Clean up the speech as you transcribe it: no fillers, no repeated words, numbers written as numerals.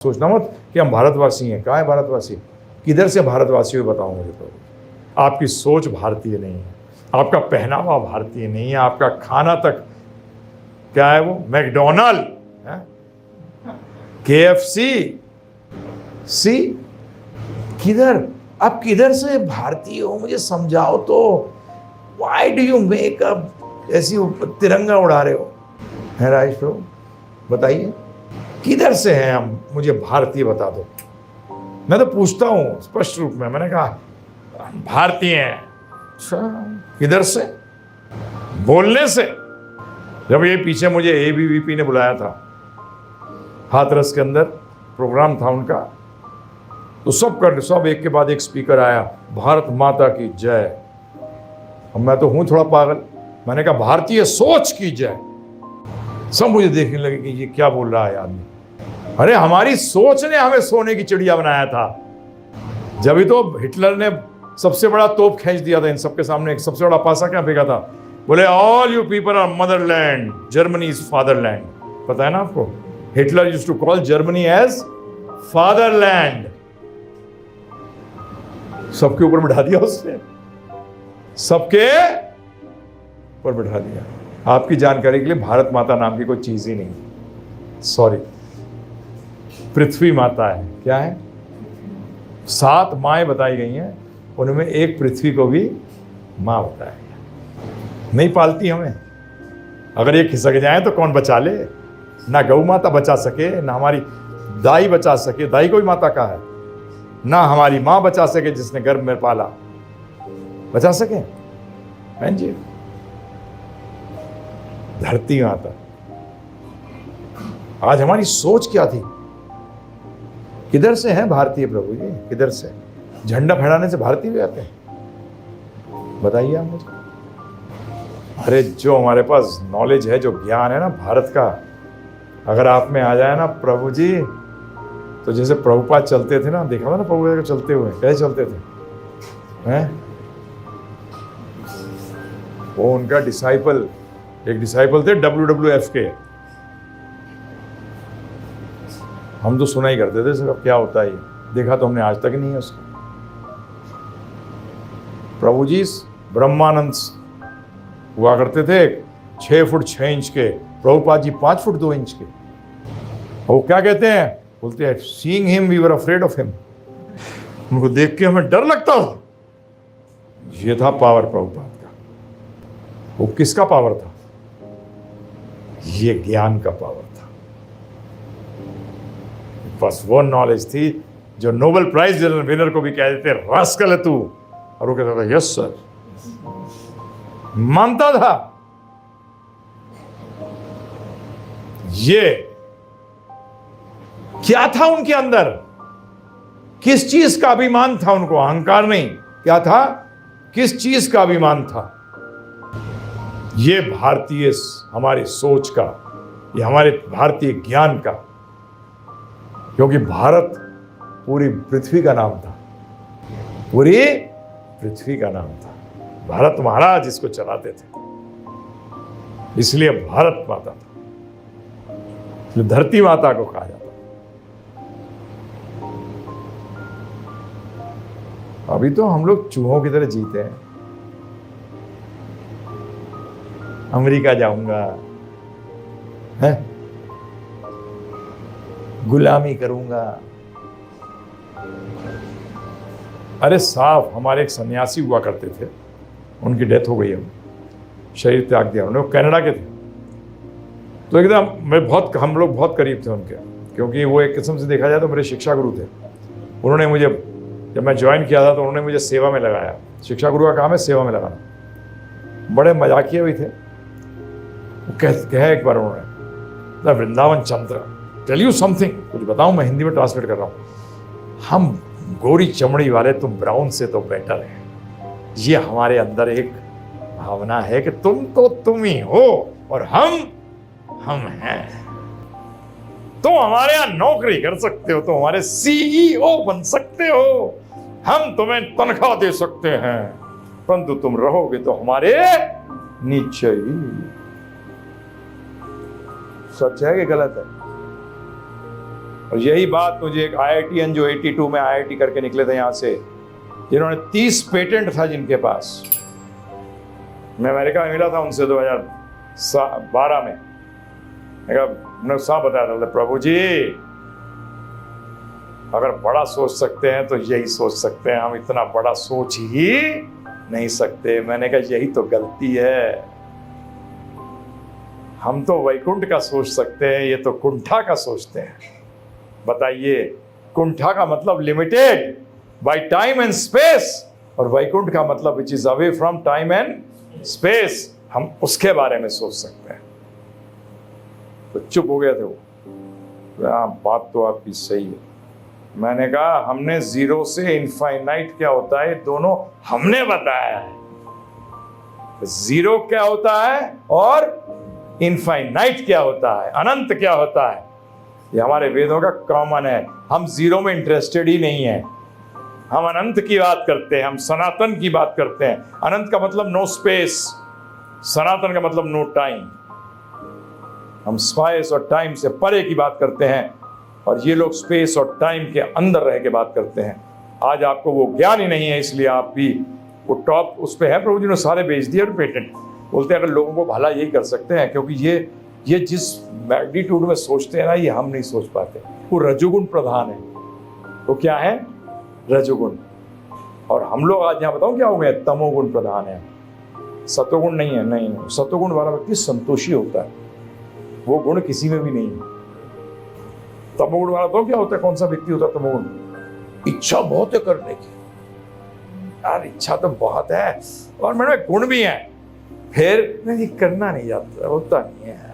सोचना मत कि हम भारतवासी हैं। कहाँ है भारतवासी? किधर से भारतवासी हो बताओ मुझे तो। आपकी सोच भारतीय नहीं है, आपका पहनावा भारतीय नहीं है, आपका खाना तक क्या है वो मैकडोनाल्ड, KFC, सी किधर? आप किधर से भारतीय हो मुझे समझाओ तो। Why do you make up ऐसी तिरंगा उड़ा रहे हो? है राजेश प्रभु बताइए किधर से हैं हम, मुझे भारतीय बता दो। मैं तो पूछता हूं स्पष्ट रूप में, मैंने कहा भारतीय हैं। अच्छा किधर से? बोलने से। जब ये पीछे मुझे ABVP ने बुलाया था, हाथरस के अंदर प्रोग्राम था उनका, तो सब एक के बाद एक स्पीकर आया, भारत माता की जय। अब मैं तो हूं थोड़ा पागल, मैंने कहा भारतीय सोच की जय। सब मुझे देखने लगे कि ये क्या बोल रहा है आदमी। अरे हमारी सोच ने हमें सोने की चिड़िया बनाया था। जब ही तो हिटलर ने सबसे बड़ा तोप खींच दिया था इन सबके सामने। एक सबसे बड़ा पासा क्या फेंका था? बोले all you people are motherland, Germany is fatherland. पता है ना आपको? Hitler used to call Germany as fatherland. सबके ऊपर बिठा दिया उसने, सबके ऊपर बिठा दिया। आपकी जानकारी के लिए भारत माता नाम की कोई चीज ही नहीं, सॉरी, पृथ्वी माता है। क्या है? 7 माएँ बताई गई हैं, उनमें एक पृथ्वी को भी माँ बताया गया। नहीं पालती हमें। अगर ये खिसक जाए तो कौन बचा ले? ना गौ माता बचा सके, ना हमारी दाई बचा सके, दाई कोई माता का है, ना हमारी माँ बचा सके जिसने गर्भ में पाला, बचा सके? हैं जी? धरती माता। आज हमारी सोच क्या थी? किधर से हैं भारतीय प्रभु जी? किधर से? झंडा फहराने से भारतीय भी आते हैं? बताइए आप मुझे। अरे जो हमारे पास नॉलेज है, जो ज्ञान है ना भारत का, अगर आप में आ जाए ना प्रभु जी, तो जैसे प्रभुपाद चलते थे ना, देखा था ना प्रभुपाद चलते हुए, कैसे चलते थे हैं? वो उनका डिसाइपल, एक डिसाइपल थे WWF के। हम तो सुना ही करते थे सब क्या होता है, देखा तो हमने आज तक नहीं है उसको। प्रभु जी ब्रह्मानंद हुआ करते थे 6 फुट 6 इंच के, प्रभुपाद जी 5 फुट 2 इंच के। वो क्या कहते हैं? बोलते हैं seeing him we were afraid of him. उनको देख के हमें डर लगता था। ये था पावर प्रभुपाद का। वो किसका पावर था? ये ज्ञान का पावर था। बस वो नॉलेज थी जो नोबेल प्राइज विनर को भी कह देते रास्कल है तू, और वो कहता था यस सर, मानता था। ये क्या था उनके अंदर? किस चीज का अभिमान था उनको? अहंकार नहीं, क्या था? किस चीज का अभिमान था? ये भारतीय हमारी सोच का, ये हमारे भारतीय ज्ञान का। क्योंकि भारत पूरी पृथ्वी का नाम था, पूरी पृथ्वी का नाम था। भारत महाराज इसको चलाते थे, इसलिए भारत माता था, इसलिए धरती माता को कहा जाता। अभी तो हम लोग चूहों की तरह जीते हैं। अमेरिका जाऊंगा, है गुलामी करूंगा। अरे साफ, हमारे एक सन्यासी हुआ करते थे, उनकी डेथ हो गई, अब शरीर त्याग दिया उन्होंने, वो कनाडा के थे। तो एकदम हम लोग बहुत करीब थे उनके, क्योंकि वो एक किस्म से देखा जाए तो मेरे शिक्षा गुरु थे। उन्होंने मुझे, जब मैं ज्वाइन किया था तो उन्होंने मुझे सेवा में लगाया। शिक्षा गुरु का काम है सेवा में लगाना। बड़े मजाकिया भी थे। वो कहे एक बार उन्होंने, वृंदावन चंद्र टेल यू समथिंग, कुछ बताऊं, मैं हिंदी में ट्रांसलेट कर रहा हूं। हम गोरी चमड़ी वाले तुम ब्राउन से तो बेटर है। ये हमारे अंदर एक भावना है कि तुम तो तुम ही हो और हम हैं। तुम हमारे यहां नौकरी कर सकते हो, तुम हमारे CEO बन सकते हो, हम तुम्हें तनख्वाह दे सकते हैं, परंतु तुम रहोगे तो हमारे नीचे ही। सच है कि गलत है? और यही बात मुझे एक IITian जो 82 में IIT करके निकले थे यहाँ से, जिन्होंने 30 पेटेंट था जिनके पास, मैं अमेरिका में मिला था उनसे 2012 में। उन्होंने साफ बताया था, प्रभु जी अगर बड़ा सोच सकते हैं तो यही सोच सकते हैं, हम इतना बड़ा सोच ही नहीं सकते। मैंने कहा यही तो गलती है, हम तो वैकुंठ का सोच सकते हैं, ये तो कुंठा का सोचते हैं। बताइए, कुंठा का मतलब limited by time and space, और वैकुंठ का मतलब which is away from time and space, हम उसके बारे में सोच सकते हैं। तो चुप हो गए थे वो। बात तो आपकी सही है। मैंने कहा हमने जीरो से इनफाइनाइट क्या होता है दोनों हमने बताया है। जीरो क्या होता है और इनफाइनाइट क्या होता है, अनंत क्या होता है, ये हमारे वेदों का कॉमन है। हम जीरो में इंटरेस्टेड ही नहीं है, हम अनंत की बात करते हैं, हम सनातन की बात करते हैं। अनंत का मतलब नो स्पेस, सनातन का मतलब नो टाइम। हम स्पेस और टाइम से परे की बात करते हैं, और ये लोग स्पेस और टाइम के अंदर रह के बात करते हैं। आज आपको वो ज्ञान ही नहीं है, इसलिए आप भी वो टॉप उस पे है। प्रभु जी ने सारे बेच दिए और पेटेंट बोलते हैं अगर लोगों को भला यही कर सकते हैं, क्योंकि ये जिस मैग्नीट्यूड में सोचते हैं ना, ये हम नहीं सोच पाते। वो रजोगुण प्रधान है। वो क्या है? रजोगुण। और हम लोग आज यहाँ बताऊं क्या हो गए? तमोगुण प्रधान है। सतोगुण नहीं है। नहीं, सतोगुण वाला व्यक्ति संतोषी होता है, वो गुण किसी में भी नहीं है। तमोगुण वाला तो क्या होता है? कौन सा व्यक्ति होता है तमोगुण? इच्छा बहुत है करने की, यार इच्छा तो बहुत है और मेरे में गुण भी है, फिर नहीं करना नहीं जाता, होता नहीं है।